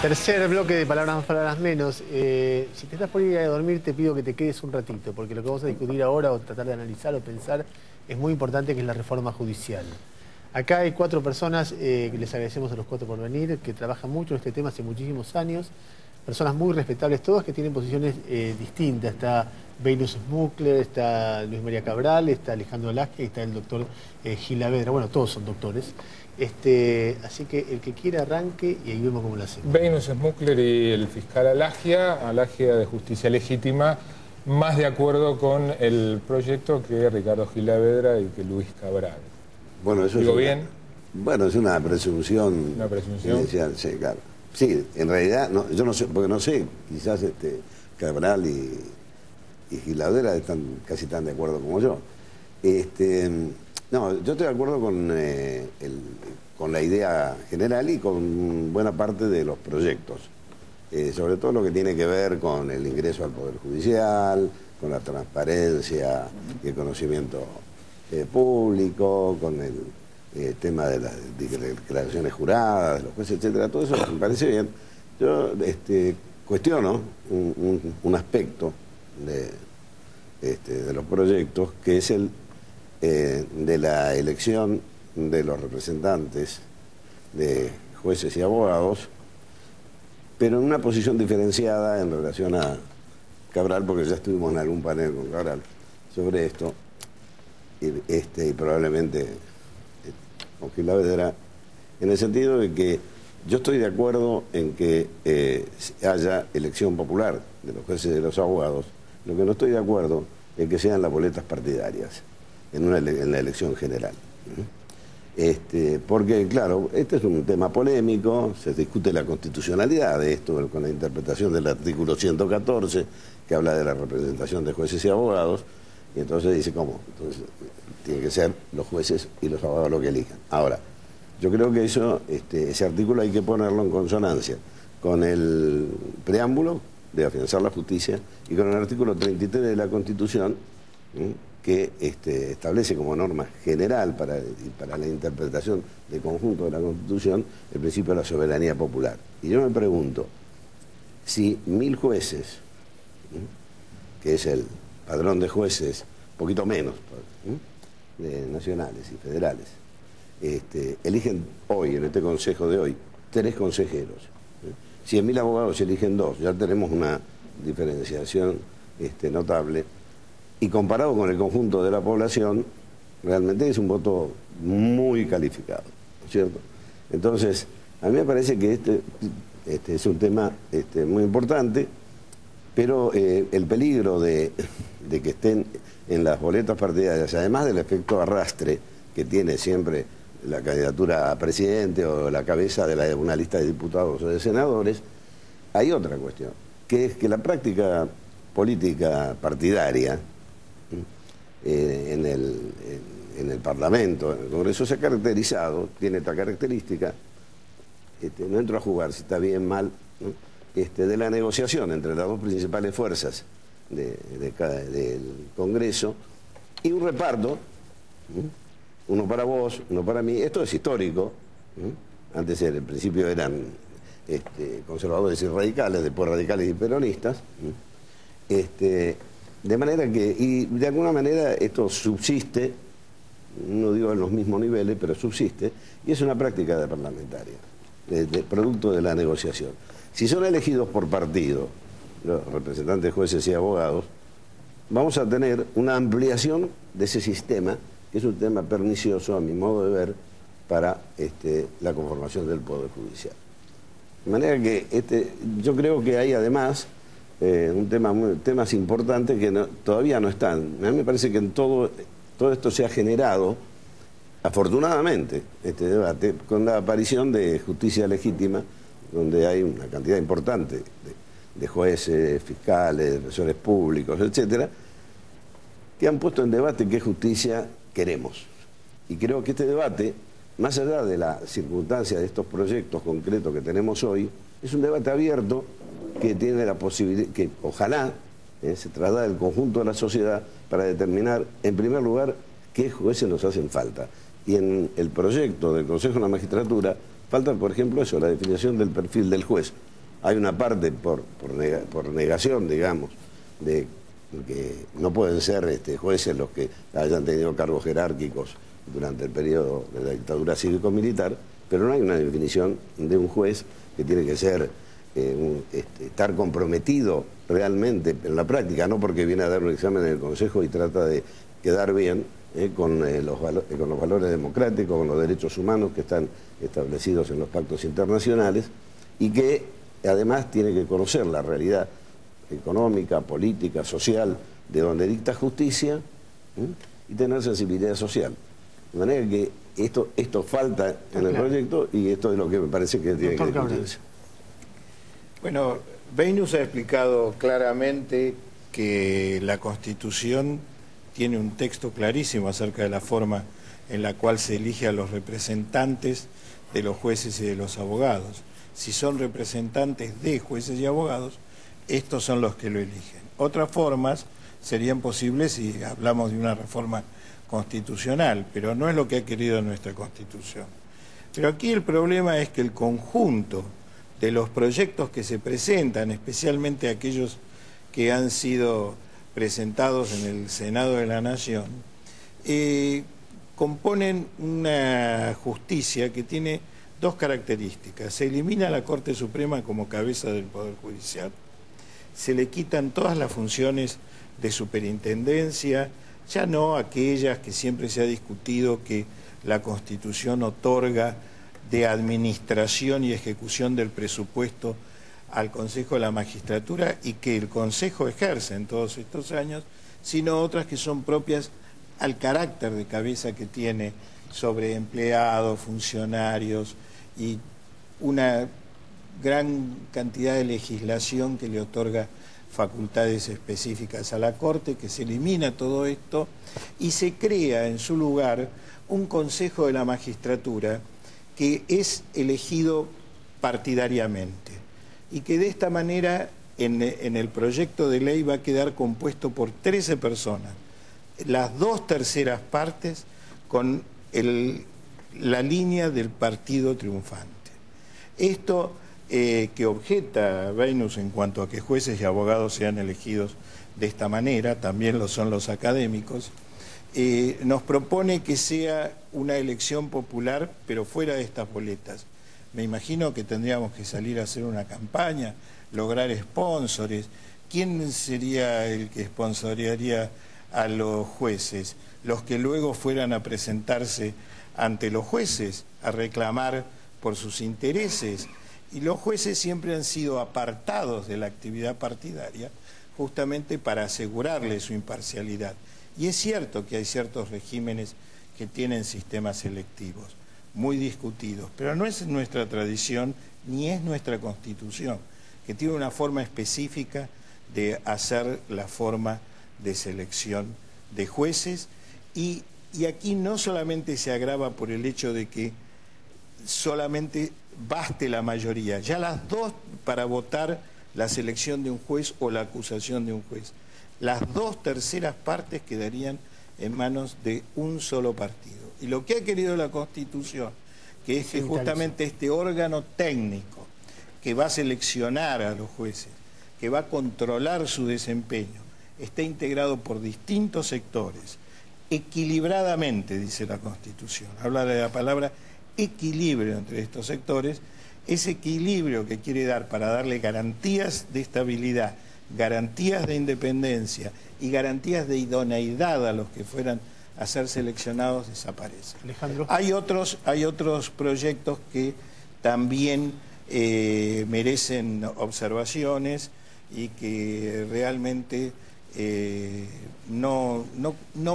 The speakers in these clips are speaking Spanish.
Tercer bloque de Palabras Más, Palabras Menos. Si te estás por ir a dormir, te pido que te quedes un ratito, porque lo que vamos a discutir ahora, o tratar de analizar o pensar, es muy importante, que es la reforma judicial. Acá hay 4 personas, que les agradecemos a los 4 por venir, que trabajan mucho en este tema hace muchísimos años. Personas muy respetables todas, que tienen posiciones distintas. Está Venus Smukler, está Luis María Cabral, está Alejandro Laje y está el doctor Gilavedra. Bueno, todos son doctores. Así que el que quiera arranque y ahí vemos cómo lo hacemos. Venus Smukler y el fiscal Alagia de Justicia Legítima, más de acuerdo con el proyecto que Ricardo Gilavedra y que Luis Cabral. Bueno, eso ¿Digo es bien? Bueno, es una presunción. ¿Una presunción? Inicial, sí, claro. Sí, en realidad, no, yo no sé, porque no sé, quizás Cabral y Gilavedra están casi tan de acuerdo como yo. No, yo estoy de acuerdo con la idea general y con buena parte de los proyectos. Sobre todo lo que tiene que ver con el ingreso al Poder Judicial, con la transparencia y el conocimiento público, con el tema de las declaraciones juradas, de los jueces, etcétera. Todo eso me parece bien. Yo cuestiono un aspecto de los proyectos, que es el de la elección de los representantes de jueces y abogados, pero en una posición diferenciada en relación a Cabral, porque ya estuvimos en algún panel con Cabral sobre esto, y probablemente con Gilavedra, en el sentido de que yo estoy de acuerdo en que haya elección popular de los jueces y de los abogados. Lo que no estoy de acuerdo es que sean las boletas partidarias en la elección general. Porque, claro, este es un tema polémico, se discute la constitucionalidad de esto con la interpretación del artículo 114, que habla de la representación de jueces y abogados, y entonces dice, ¿cómo? Entonces, tienen que ser los jueces y los abogados los que elijan. Ahora, yo creo que ese artículo hay que ponerlo en consonancia con el preámbulo de afianzar la justicia y con el artículo 33 de la Constitución, que establece como norma general para la interpretación del conjunto de la Constitución el principio de la soberanía popular. Y yo me pregunto, si 1000 jueces, que es el padrón de jueces, poquito menos, nacionales y federales, eligen hoy, en este consejo de hoy, 3 consejeros. Si 100.000 abogados eligen 2, ya tenemos una diferenciación notable. Y comparado con el conjunto de la población, realmente es un voto muy calificado, ¿no es cierto? Entonces, a mí me parece que este es un tema muy importante, pero el peligro de que estén en las boletas partidarias, además del efecto arrastre que tiene siempre la candidatura a presidente o la cabeza de una lista de diputados o de senadores, hay otra cuestión, que es que la práctica política partidaria en el Parlamento, en el Congreso, se ha caracterizado, tiene esta característica, no entro a jugar si está bien, mal, ¿no? De la negociación entre las 2 principales fuerzas del Congreso y un reparto, uno para vos, uno para mí. Esto es histórico. Antes en principio eran conservadores y radicales, después radicales y peronistas. De manera que, y de alguna manera esto subsiste, no digo en los mismos niveles, pero subsiste, y es una práctica de parlamentaria, producto de la negociación. Si son elegidos por partido, los representantes, jueces y abogados, vamos a tener una ampliación de ese sistema, que es un tema pernicioso, a mi modo de ver, para la conformación del Poder Judicial. De manera que yo creo que hay además temas importantes que todavía no están. A mí me parece que en todo esto se ha generado, afortunadamente, este debate, con la aparición de Justicia Legítima, donde hay una cantidad importante de jueces, fiscales, defensores públicos, etcétera, que han puesto en debate qué justicia queremos. Y creo que este debate, más allá de la circunstancia de estos proyectos concretos que tenemos hoy, es un debate abierto que tiene la posibilidad, que ojalá se traslade al conjunto de la sociedad para determinar, en primer lugar, qué jueces nos hacen falta. Y en el proyecto del Consejo de la Magistratura falta, por ejemplo, eso, la definición del perfil del juez. Hay una parte por negación, digamos, de que no pueden ser jueces los que hayan tenido cargos jerárquicos durante el periodo de la dictadura cívico-militar, pero no hay una definición de un juez que tiene que ser estar comprometido realmente en la práctica, no porque viene a dar un examen en el Consejo y trata de quedar bien con los valores democráticos, con los derechos humanos que están establecidos en los pactos internacionales, y que además tiene que conocer la realidad económica, política, social, de donde dicta justicia, y tener sensibilidad social. De manera que esto falta en el proyecto, y esto es lo que me parece que tiene que discutirse. Bueno, Beinus ha explicado claramente que la Constitución tiene un texto clarísimo acerca de la forma en la cual se elige a los representantes de los jueces y de los abogados. Si son representantes de jueces y abogados, estos son los que lo eligen. Otras formas serían posibles si hablamos de una reforma constitucional, pero no es lo que ha querido nuestra Constitución. Pero aquí el problema es que el conjunto de los proyectos que se presentan, especialmente aquellos que han sido presentados en el Senado de la Nación, componen una justicia que tiene dos características. Se elimina la Corte Suprema como cabeza del Poder Judicial, se le quitan todas las funciones de superintendencia, ya no aquellas que siempre se ha discutido que la Constitución otorga de administración y ejecución del presupuesto al Consejo de la Magistratura y que el Consejo ejerce en todos estos años, sino otras que son propias al carácter de cabeza que tiene sobre empleados, funcionarios y una gran cantidad de legislación que le otorga facultades específicas a la Corte, que se elimina todo esto y se crea en su lugar un Consejo de la Magistratura que es elegido partidariamente y que de esta manera en el proyecto de ley va a quedar compuesto por 13 personas, las 2/3 partes con la línea del partido triunfante. Esto que objeta Beinus en cuanto a que jueces y abogados sean elegidos de esta manera, también lo son los académicos, nos propone que sea una elección popular, pero fuera de estas boletas. Me imagino que tendríamos que salir a hacer una campaña, lograr sponsores. ¿Quién sería el que sponsorearía a los jueces? Los que luego fueran a presentarse ante los jueces, a reclamar por sus intereses. Y los jueces siempre han sido apartados de la actividad partidaria justamente para asegurarle su imparcialidad. Y es cierto que hay ciertos regímenes que tienen sistemas selectivos, muy discutidos, pero no es nuestra tradición ni es nuestra Constitución, que tiene una forma específica de hacer la forma de selección de jueces y aquí no solamente se agrava por el hecho de que solamente baste la mayoría, ya las dos para votar la selección de un juez o la acusación de un juez. Las 2/3 partes quedarían en manos de un solo partido. Y lo que ha querido la Constitución, que es que justamente este órgano técnico que va a seleccionar a los jueces, que va a controlar su desempeño, esté integrado por distintos sectores, equilibradamente, dice la Constitución. Habla de la palabra equilibrio entre estos sectores, ese equilibrio que quiere dar para darle garantías de estabilidad, garantías de independencia y garantías de idoneidad a los que fueran a ser seleccionados desaparece. Alejandro. Hay otros proyectos que también merecen observaciones y que realmente no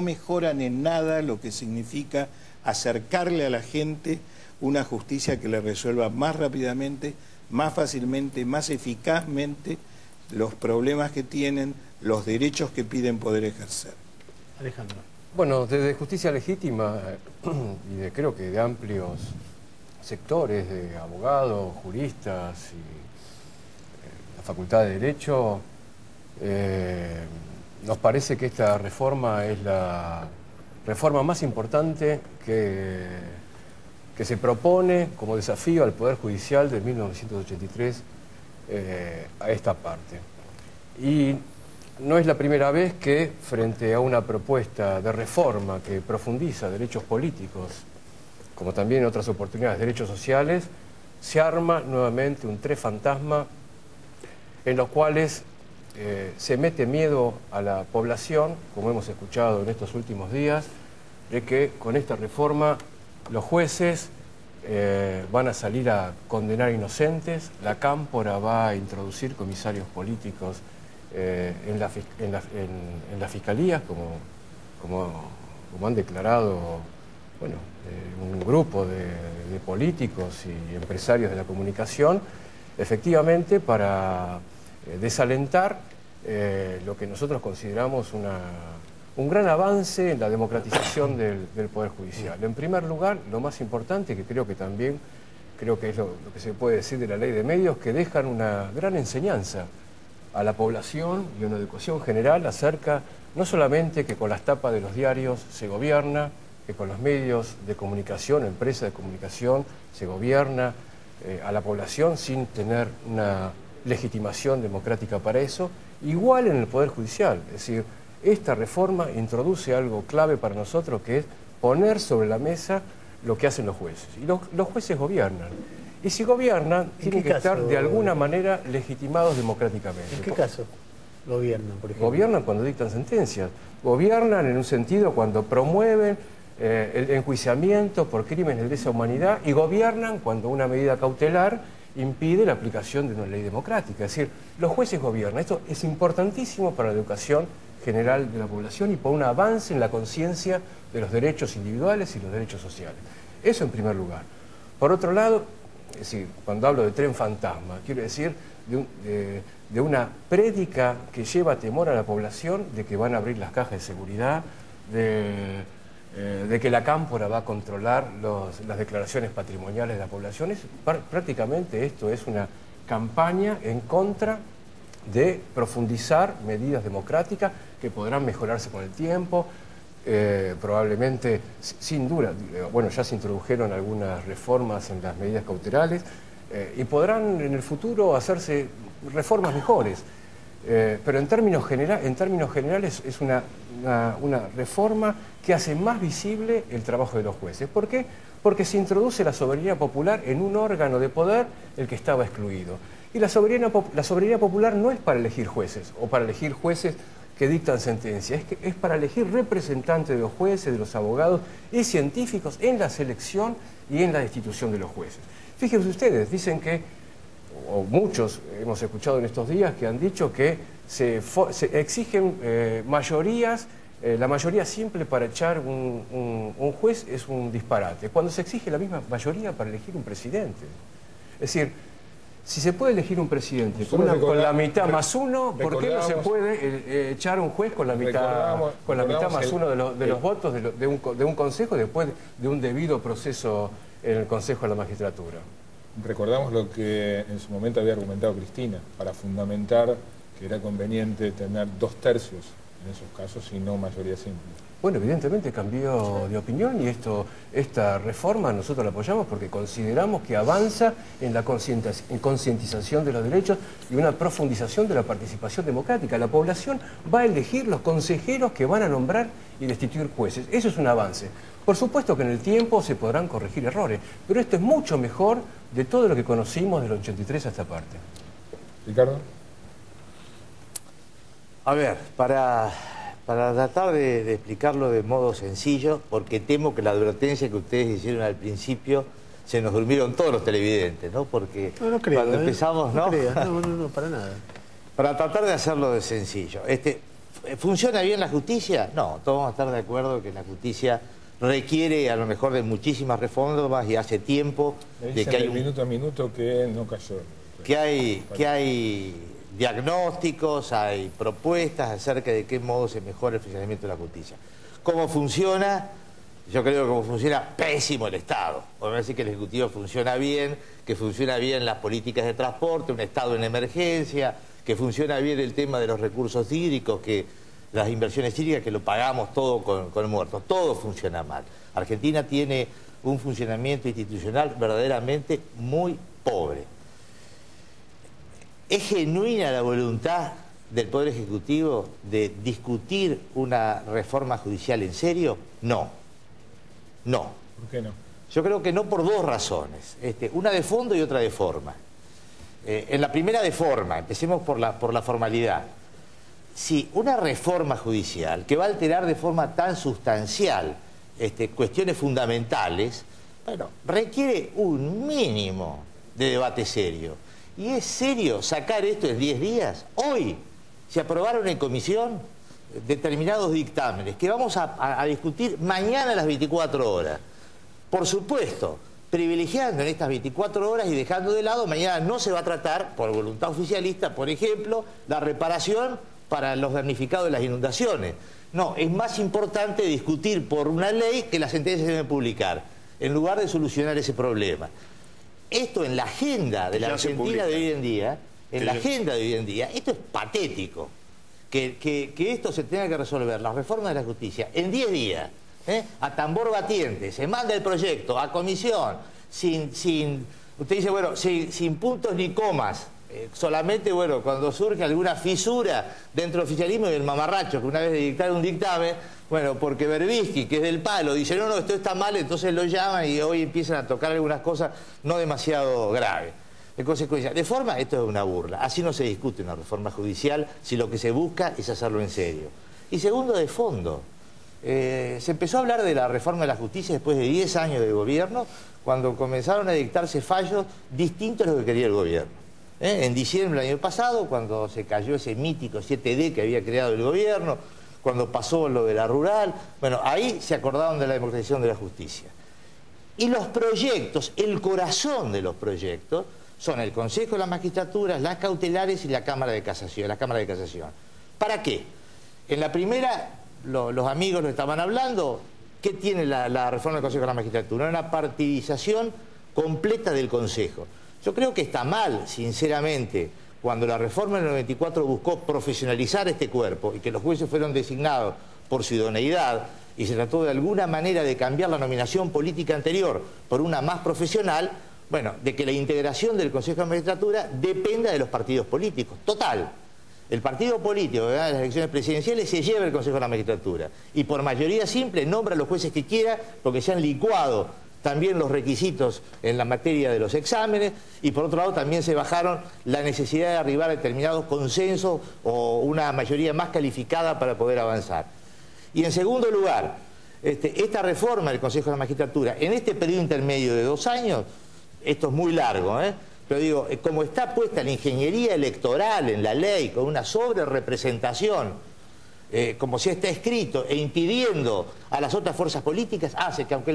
mejoran en nada lo que significa acercarle a la gente una justicia que le resuelva más rápidamente, más fácilmente, más eficazmente los problemas que tienen, los derechos que piden poder ejercer. Alejandro. Bueno, desde Justicia Legítima y creo que de amplios sectores de abogados, juristas y la Facultad de Derecho, nos parece que esta reforma es la reforma más importante que se propone como desafío al Poder Judicial de 1983 a esta parte. Y no es la primera vez que, frente a una propuesta de reforma que profundiza derechos políticos, como también en otras oportunidades, derechos sociales, se arma nuevamente un tres fantasma en los cuales se mete miedo a la población, como hemos escuchado en estos últimos días, de que con esta reforma los jueces van a salir a condenar inocentes, la Cámpora va a introducir comisarios políticos en las fiscalías, como han declarado, bueno, un grupo de políticos y empresarios de la comunicación, efectivamente para desalentar lo que nosotros consideramos un gran avance en la democratización del Poder Judicial. En primer lugar, lo más importante, que creo que es lo que se puede decir de la ley de medios, que dejan una gran enseñanza a la población y una educación general acerca, no solamente que con las tapas de los diarios se gobierna, que con los medios de comunicación, empresas de comunicación, se gobierna a la población sin tener una legitimación democrática para eso, igual en el Poder Judicial. Es decir, esta reforma introduce algo clave para nosotros, que es poner sobre la mesa lo que hacen los jueces. Y los jueces gobiernan. Y si gobiernan, tienen que estar de alguna manera legitimados democráticamente. ¿En qué caso gobiernan, por ejemplo? Gobiernan cuando dictan sentencias. Gobiernan en un sentido cuando promueven el enjuiciamiento por crímenes de lesa humanidad, y gobiernan cuando una medida cautelar impide la aplicación de una ley democrática. Es decir, los jueces gobiernan. Esto es importantísimo para la educación general de la población y por un avance en la conciencia de los derechos individuales y los derechos sociales. Eso en primer lugar. Por otro lado, es decir, cuando hablo de tren fantasma, quiero decir de una prédica que lleva temor a la población de que van a abrir las cajas de seguridad, de que la Cámpora va a controlar las declaraciones patrimoniales de la población. Prácticamente esto es una campaña en contra de profundizar medidas democráticas que podrán mejorarse con el tiempo, probablemente, sin duda, bueno, ya se introdujeron algunas reformas en las medidas cautelares y podrán en el futuro hacerse reformas mejores. Pero en términos generales es una reforma que hace más visible el trabajo de los jueces. ¿Por qué? Porque se introduce la soberanía popular en un órgano de poder el que estaba excluido. Y la soberanía popular no es para elegir jueces o para elegir jueces que dictan sentencias, es para elegir representantes de los jueces, de los abogados y científicos en la selección y en la destitución de los jueces. Fíjense ustedes, dicen que, o muchos hemos escuchado en estos días que han dicho que se exigen mayorías, la mayoría simple para echar un juez es un disparate, cuando se exige la misma mayoría para elegir un presidente. Es decir, si se puede elegir un presidente con la mitad más uno, ¿por qué no se puede echar un juez con la mitad más uno de los votos de un consejo después de un debido proceso en el Consejo de la Magistratura? Recordamos lo que en su momento había argumentado Cristina, para fundamentar que era conveniente tener 2/3 en esos casos y no mayoría simple. Bueno, evidentemente cambió de opinión y esta reforma nosotros la apoyamos porque consideramos que avanza en la concientización de los derechos y una profundización de la participación democrática. La población va a elegir los consejeros que van a nombrar y destituir jueces. Eso es un avance. Por supuesto que en el tiempo se podrán corregir errores, pero esto es mucho mejor de todo lo que conocimos del 83 a esta parte. Ricardo. A ver, para tratar de explicarlo de modo sencillo, porque temo que la advertencia que ustedes hicieron al principio se nos durmieron todos los televidentes, ¿no? Porque no creo, cuando empezamos, ¿no? No, para nada. Para tratar de hacerlo de sencillo. ¿Funciona bien la justicia? No, todos vamos a estar de acuerdo que la justicia requiere a lo mejor de muchísimas reformas y hace tiempo de que hay minuto a minuto que no cayó. Que hay diagnósticos, hay propuestas acerca de qué modo se mejora el funcionamiento de la justicia. ¿Cómo funciona? Yo creo que como funciona pésimo el Estado. Por no decir que el Ejecutivo funciona bien, que funciona bien las políticas de transporte, un Estado en emergencia, que funciona bien el tema de los recursos hídricos, que las inversiones hídricas, que lo pagamos todo con muertos. Todo funciona mal. Argentina tiene un funcionamiento institucional verdaderamente muy pobre. ¿Es genuina la voluntad del Poder Ejecutivo de discutir una reforma judicial en serio? No. No. ¿Por qué no? Yo creo que no, por dos razones. Una de fondo y otra de forma. En la primera de forma, empecemos por la formalidad. Si una reforma judicial que va a alterar de forma tan sustancial cuestiones fundamentales, bueno, requiere un mínimo de debate serio. ¿Y es serio sacar esto en 10 días? Hoy se aprobaron en comisión determinados dictámenes que vamos a discutir mañana a las 24 horas. Por supuesto, privilegiando en estas 24 horas y dejando de lado, mañana no se va a tratar, por voluntad oficialista, por ejemplo, la reparación para los damnificados de las inundaciones. No, es más importante discutir por una ley que las sentencias se deben publicar, en lugar de solucionar ese problema. Esto en la agenda de la Argentina de hoy en día, esto es patético. Que esto se tenga que resolver, la reforma de la justicia, en 10 días, a tambor batiente, se manda el proyecto a comisión, usted dice, bueno, sin puntos ni comas, solamente, bueno, cuando surge alguna fisura dentro del oficialismo y el mamarracho, que una vez de dictar un dictamen, bueno, porque Berbisky, que es del palo, dice, no, esto está mal, entonces lo llaman y hoy empiezan a tocar algunas cosas no demasiado graves. En consecuencia, de forma, esto es una burla. Así no se discute una reforma judicial si lo que se busca es hacerlo en serio. Y segundo, de fondo. Se empezó a hablar de la reforma de la justicia después de 10 años de gobierno, cuando comenzaron a dictarse fallos distintos a lo que quería el gobierno. En diciembre del año pasado, cuando se cayó ese mítico 7D que había creado el gobierno, cuando pasó lo de la rural, bueno, ahí se acordaron de la democratización de la justicia. Y los proyectos, el corazón de los proyectos, son el Consejo de la Magistratura, las cautelares y la Cámara de Casación. ¿Para qué? En la primera, los amigos lo estaban hablando, ¿qué tiene la reforma del Consejo de la Magistratura? Una partidización completa del Consejo. Yo creo que está mal, sinceramente, cuando la reforma del 94 buscó profesionalizar este cuerpo y que los jueces fueron designados por su idoneidad y se trató de alguna manera de cambiar la nominación política anterior por una más profesional, bueno, de que la integración del Consejo de la Magistratura dependa de los partidos políticos. Total, el partido político que gana las elecciones presidenciales se lleva el Consejo de la Magistratura y por mayoría simple nombra a los jueces que quiera porque se han licuado también los requisitos en la materia de los exámenes y por otro lado también se bajaron la necesidad de arribar a determinados consensos o una mayoría más calificada para poder avanzar. Y en segundo lugar, esta reforma del Consejo de la Magistratura en este periodo intermedio de 2 años, esto es muy largo, pero digo, como está puesta la ingeniería electoral en la ley, con una sobrerepresentación, como si está escrito, e impidiendo a las otras fuerzas políticas, hace que aunque